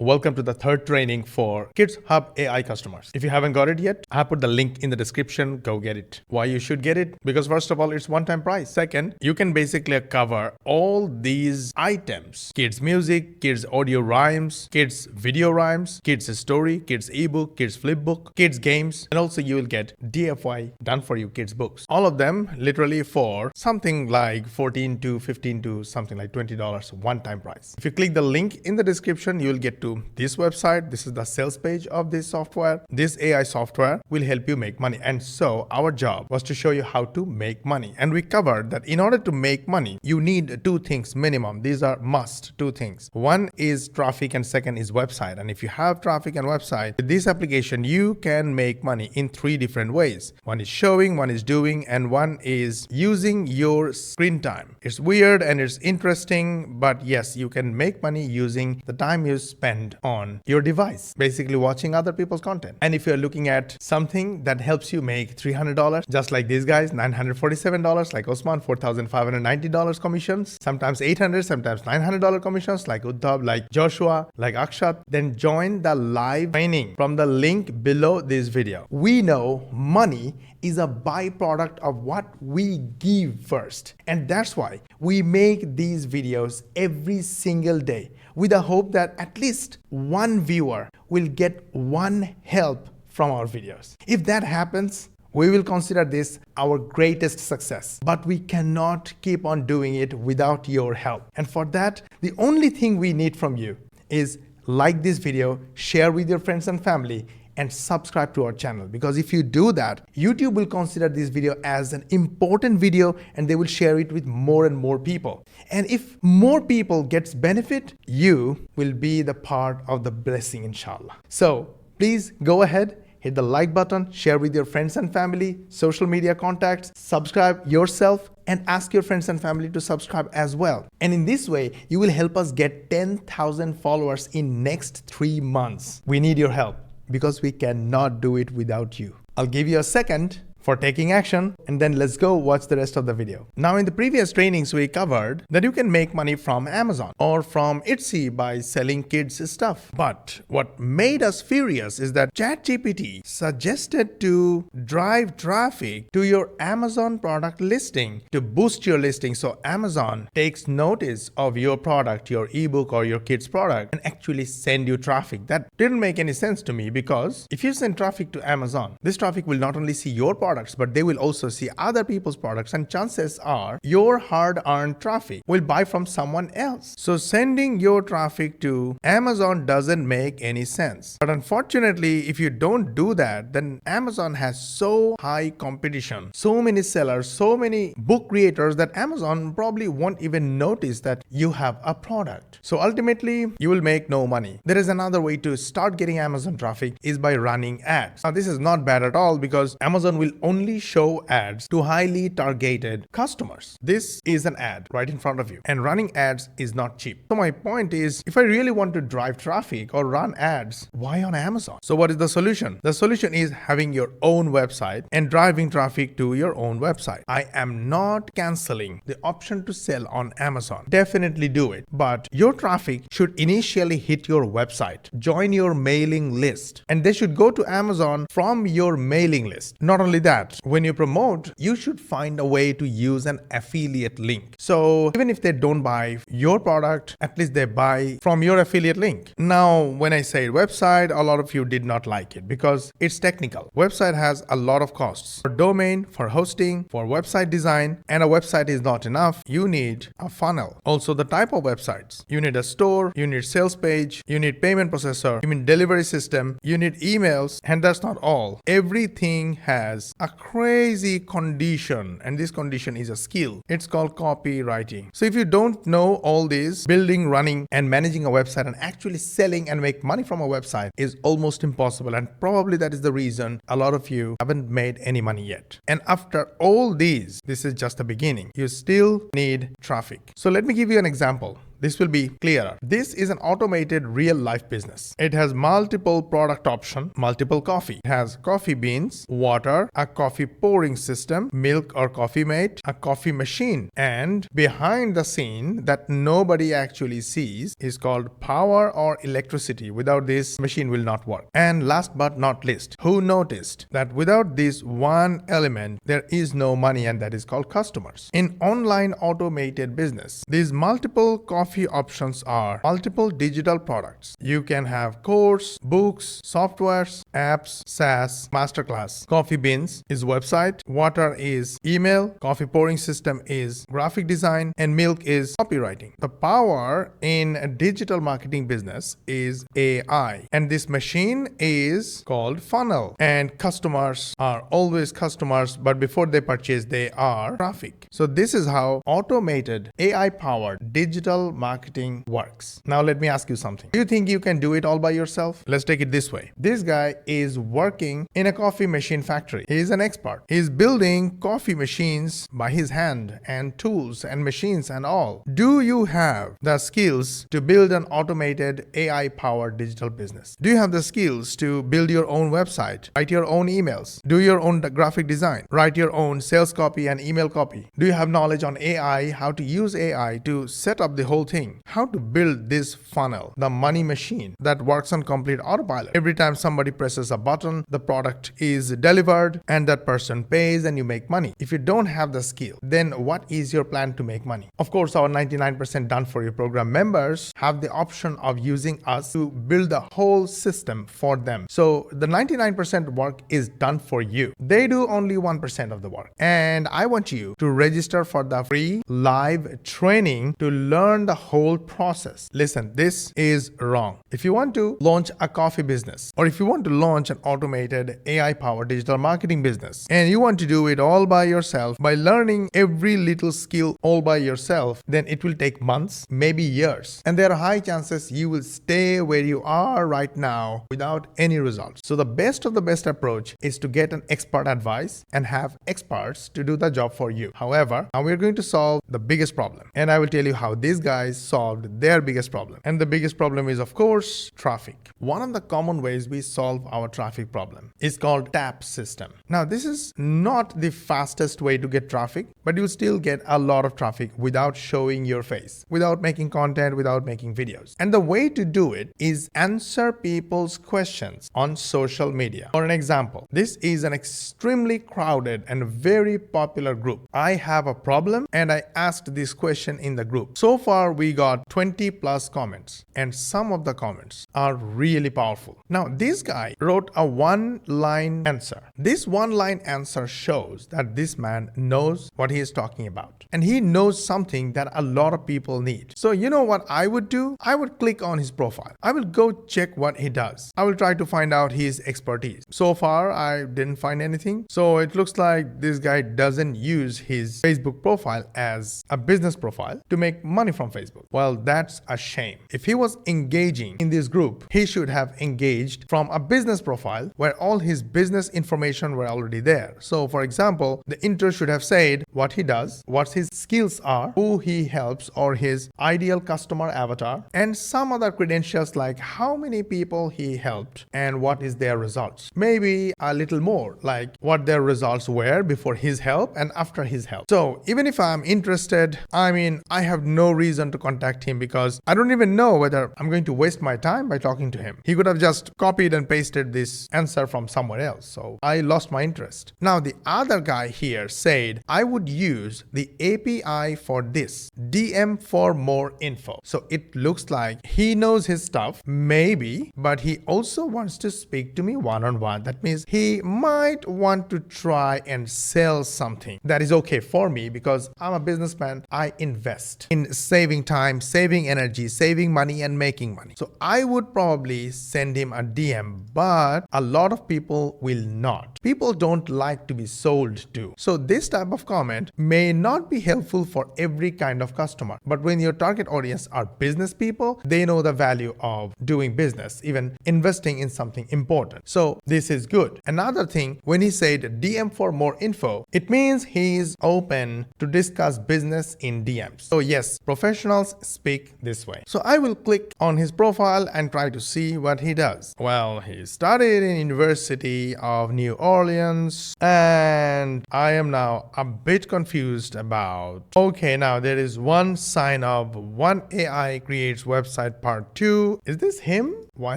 Welcome to the third training for KidsHubAI customers. If you haven't got it yet, I put the link in the description. Go get it. Why you should get it? Because first of all, it's one-time price. Second, you can basically cover all these items: kids music, kids audio rhymes, kids video rhymes, kids story, kids ebook, kids flipbook, kids games, and also you will get DFY done for you kids books. All of them literally for something like $14 to $15 to something like $20 one-time price. If you click the link in the description, you will get to this website. This is the sales page of this software. This AI software will help you make money. And so our job was to show you how to make money. And we covered that in order to make money, you need two things minimum. These are must two things. One is traffic and second is website. And if you have traffic and website, with this application, you can make money in three different ways. One is showing, one is doing, and one is using your screen time. It's weird and it's interesting, but yes, you can make money using the time you spend on your device, basically watching other people's content. And if you're looking at something that helps you make $300, just like these guys, $947, like Osman, $4,590 commissions, sometimes $800, sometimes $900 commissions, like Uddhav, like Joshua, like Akshat, then join the live training from the link below this video. We know money is a byproduct of what we give first. And that's why we make these videos every single day with the hope that at least one viewer will get one help from our videos. If that happens, we will consider this our greatest success. But we cannot keep on doing it without your help. And for that, the only thing we need from you is like this video, share with your friends and family, and subscribe to our channel. Because if you do that, YouTube will consider this video as an important video and they will share it with more and more people. And if more people gets benefit, you will be the part of the blessing, inshallah. So please go ahead, hit the like button, share with your friends and family, social media contacts, subscribe yourself, and ask your friends and family to subscribe as well. And in this way, you will help us get 10,000 followers in next 3 months. We need your help, because we cannot do it without you. I'll give you a second for taking action, and then let's go watch the rest of the video. Now, in the previous trainings, we covered that you can make money from Amazon or from Etsy by selling kids stuff. But what made us furious is that ChatGPT suggested to drive traffic to your Amazon product listing to boost your listing. So Amazon takes notice of your product, your ebook or your kids product, and actually send you traffic. That didn't make any sense to me, because if you send traffic to Amazon, this traffic will not only see your products, but they will also see other people's products, and chances are your hard-earned traffic will buy from someone else. So sending your traffic to Amazon doesn't make any sense. But unfortunately, if you don't do that, then Amazon has so high competition, so many sellers, so many book creators, that Amazon probably won't even notice that you have a product. So ultimately, you will make no money. There is another way to start getting Amazon traffic, is by running ads. Now, this is not bad at all, because Amazon will only show ads to highly targeted customers. This is an ad right in front of you, and running ads is not cheap. So my point is, if I really want to drive traffic or run ads, why on Amazon? So what is the solution? The solution is having your own website and driving traffic to your own website. I am not canceling the option to sell on Amazon. Definitely do it. But your traffic should initially hit your website. Join your mailing list, and they should go to Amazon from your mailing list. Not only that, when you promote, you should find a way to use an affiliate link. So even if they don't buy your product, at least they buy from your affiliate link. Now, when I say website, a lot of you did not like it because it's technical. Website has a lot of costs for domain, for hosting, for website design, and a website is not enough. You need a funnel. Also, the type of websites. You need a store, you need sales page, you need payment processor, you need delivery system, you need emails, and that's not all. Everything has a crazy condition, and this condition is a skill. It's called copywriting. So if you don't know all this, building, running, and managing a website and actually selling and make money from a website is almost impossible, and probably that is the reason a lot of you haven't made any money yet. And after all these, this is just the beginning. You still need traffic. So let me give you an example. this will be clearer. This is an automated real-life business. It has multiple product options, multiple coffee. It has coffee beans, water, a coffee pouring system, milk or coffee mate, a coffee machine, and behind the scene that nobody actually sees is called power or electricity. Without this, machine will not work. And last but not least, who noticed that without this one element, there is no money, and that is called customers. In online automated business, these multiple coffee options are multiple digital products. You can have course, books, softwares, apps, SaaS, masterclass. Coffee beans is website, water is email, coffee pouring system is graphic design, and milk is copywriting. The power in a digital marketing business is AI, and this machine is called funnel. And customers are always customers, but before they purchase, they are traffic. So this is how automated AI-powered digital marketing works. Now let me ask you something. Do you think you can do it all by yourself? Let's take it this way. This guy is working in a coffee machine factory. He is an expert. He is building coffee machines by his hand, and tools and machines and all. Do you have the skills to build an automated AI-powered digital business? Do you have the skills to build your own website, write your own emails, do your own graphic design, write your own sales copy and email copy? Do you have knowledge on AI, how to use AI to set up the whole thing, how to build this funnel, the money machine that works on complete autopilot? Every time somebody presses a button, the product is delivered and that person pays and you make money. If you don't have the skill, then what is your plan to make money? Of course, our 99% Done For You program members have the option of using us to build the whole system for them. So the 99% work is done for you. They do only 1% of the work. And I want you to register for the free live training to learn the whole process. Listen, this is wrong. If you want to launch a coffee business, or if you want to launch an automated AI-powered digital marketing business, and you want to do it all by yourself, by learning every little skill all by yourself, then it will take months, maybe years. And there are high chances you will stay where you are right now without any results. So the best of the best approach is to get an expert advice and have experts to do the job for you. However, now we're going to solve the biggest problem. And I will tell you how these guys solved their biggest problem. And the biggest problem is, of course, traffic. One of the common ways we solve our traffic problem is called tap system. Now, this is not the fastest way to get traffic, but you still get a lot of traffic without showing your face, without making content, without making videos. And the way to do it is answer people's questions on social media. For an example, this is an extremely crowded and very popular group. I have a problem and I asked this question in the group. So far, we got 20 plus comments, and some of the comments are really powerful. Now, this guy wrote a one-line answer. This one-line answer shows that this man knows what he is talking about, and he knows something that a lot of people need. So you know what I would do? I would click on his profile. I will go check what he does. I will try to find out his expertise. So far, I didn't find anything. So it looks like this guy doesn't use his Facebook profile as a business profile to make money from Facebook. Well, that's a shame. If he was engaging in this group, he should have engaged from a business profile where all his business information were already there. So for example, the intro should have said what he does, what his skills are, who he helps or his ideal customer avatar, and some other credentials like how many people he helped and what is their results. Maybe a little more like what their results were before his help and after his help. So even if I'm interested, I have no reason to contact him because I don't even know whether I'm going to waste my time by talking to him. He could have just copied and pasted this answer from somewhere else. So I lost my interest. Now the other guy here said, I would use the API for this. DM for more info. So it looks like he knows his stuff, maybe, but he also wants to speak to me one-on-one. That means he might want to try and sell something. That is okay for me because I'm a businessman. I invest in saving time, saving energy, saving money, and making money. So I would probably send him a DM, but a lot of people will not. People don't like to be sold to. So this type of comment may not be helpful for every kind of customer. But when your target audience are business people, they know the value of doing business, even investing in something important. So this is good. Another thing, when he said DM for more info, it means he is open to discuss business in DMs. So yes, professional professionals speak this way. So I will click on his profile and try to see what he does. Well, he studied in University of New Orleans, and I am now a bit confused about, okay, now there is one sign of one AI creates website part 2. Is this him? Why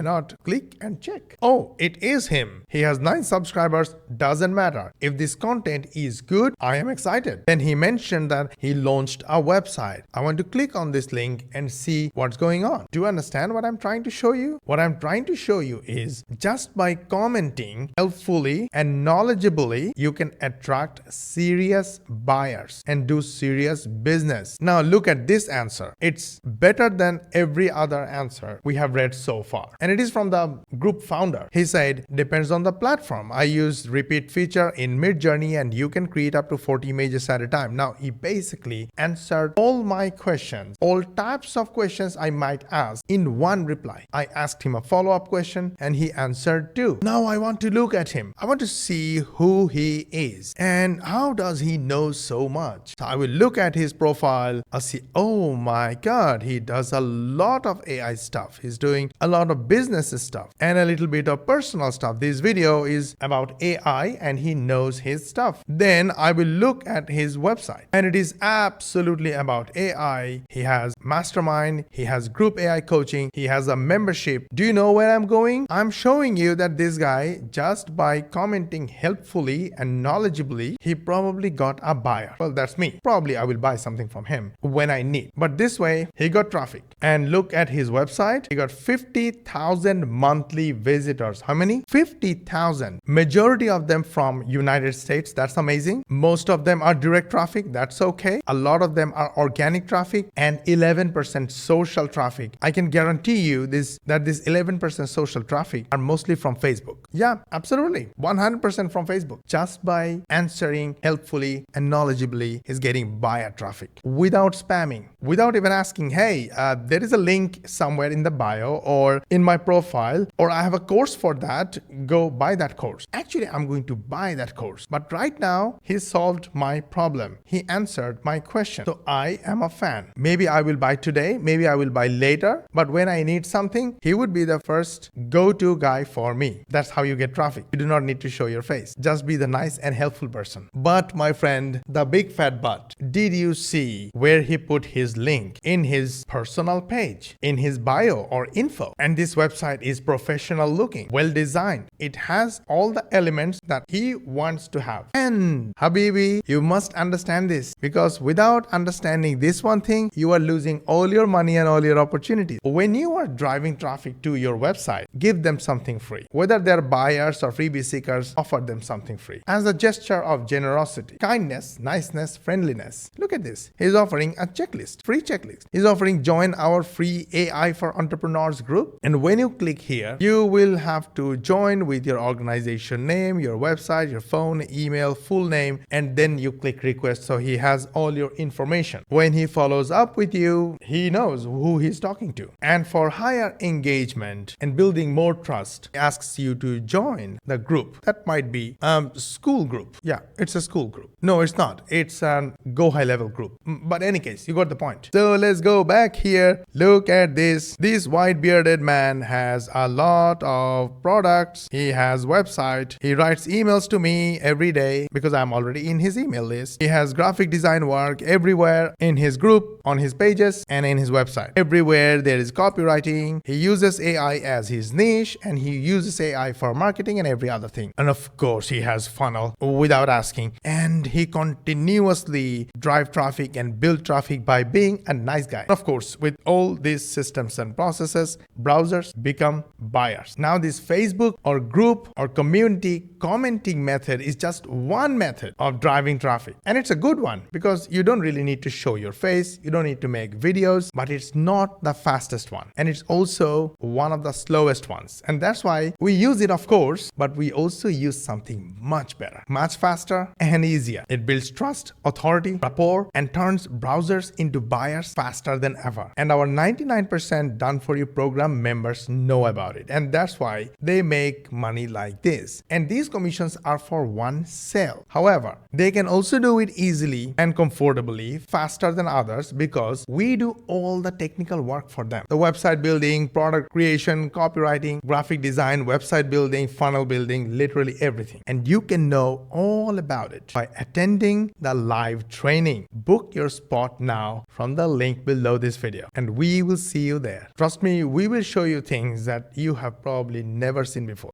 not click and check? Oh, it is him. He has 9 subscribers. Doesn't matter. If this content is good, I am excited. Then he mentioned that he launched a website. I want to click on this link and see what's going on. Do you understand what I'm trying to show you? What I'm trying to show you is just by commenting helpfully and knowledgeably, you can attract serious buyers and do serious business. Now look at this answer. It's better than every other answer we have read so far. And it is from the group founder. He said, depends on the platform. I use repeat feature in Midjourney and you can create up to 40 images at a time. Now he basically answered all my questions, all types of questions I might ask in one reply. I asked him a follow-up question and he answered too. Now I want to look at him. I want to see who he is and how does he know so much. So I will look at his profile. I'll see, oh my God, he does a lot of AI stuff. He's doing a lot of business stuff and a little bit of personal stuff. This video is about AI and he knows his stuff. Then I will look at his website and it is absolutely about AI. He has mastermind, he has group AI coaching, he has a membership. Do you know where I'm going? I'm showing you that this guy, just by commenting helpfully and knowledgeably, he probably got a buyer. Well, that's me. Probably I will buy something from him when I need. But this way, he got traffic. And look at his website. He got 50,000 monthly visitors. How many? 50,000. Majority of them from United States. That's amazing. Most of them are direct traffic. That's okay. A lot of them are organic traffic and 11% social traffic. I can guarantee you that this 11% social traffic are mostly from Facebook. Yeah, absolutely. 100% from Facebook. Just by answering helpfully and knowledgeably, he's getting buyer traffic without spamming, without even asking, hey, there is a link somewhere in the bio or in my profile, or I have a course for that. Go buy that course. Actually, I'm going to buy that course. But right now, he solved my problem. He answered my question. So I am a fan. Maybe I will buy today. Maybe I will buy later. But when I need something, he would be the first go-to guy for me. That's how you get traffic. You do not need to show your face. Just be the nice and helpful person. But my friend, the big fat but, did you see where he put his link? In his personal page, in his bio or info. And this website is professional looking, well designed. It has all the elements that he wants to have. And Habibi, you must understand this, because without understanding this one thing, you are losing all your money and all your opportunities. When you are driving traffic to your website, give them something free. Whether they're buyers or freebie seekers, offer them something free. As a gesture of generosity, kindness, niceness, friendliness. Look at this. He's offering a checklist, free checklist. He's offering join our free AI for entrepreneurs group. And when you click here, you will have to join with your organization name, your website, your phone, email, full name, and then you click request. So he has all your information. When he follows up with you, he knows who he's talking to. And for higher engagement and building more trust, he asks you to join the group. That might be school group. Yeah, it's a school group. No, it's not. It's a go high level group. But any case, you got the point. So let's go back here. Look at this. This white bearded man has a lot of products. He has website. He writes emails to me every day because I'm already in his email list. He has graphic design work everywhere in his group, on his pages, and in his website. Everywhere there is copywriting. He uses AI as his niche, and he uses AI for marketing and every other thing. And of course, he has funnel without asking. And he continuously drive traffic and build traffic by being a nice guy. Of course, with all these systems and processes, browsers become buyers. Now this Facebook or group or community commenting method is just one method of driving traffic. And it's a good one because you don't really need to show your face. You don't need to make videos, but it's not the fastest one. And it's also one of the slowest ones. And that's why we use it, of course, but we also use something much better, much faster and easier. It builds trust, authority, rapport, and turns browsers into buyers faster than ever. And our 99% done for you program member members know about it. And that's why they make money like this. And these commissions are for one sale. However, they can also do it easily and comfortably, faster than others, because we do all the technical work for them. The website building, product creation, copywriting, graphic design, website building, funnel building, literally everything. And you can know all about it by attending the live training. Book your spot now from the link below this video, and we will see you there. Trust me, we will show you things that you have probably never seen before.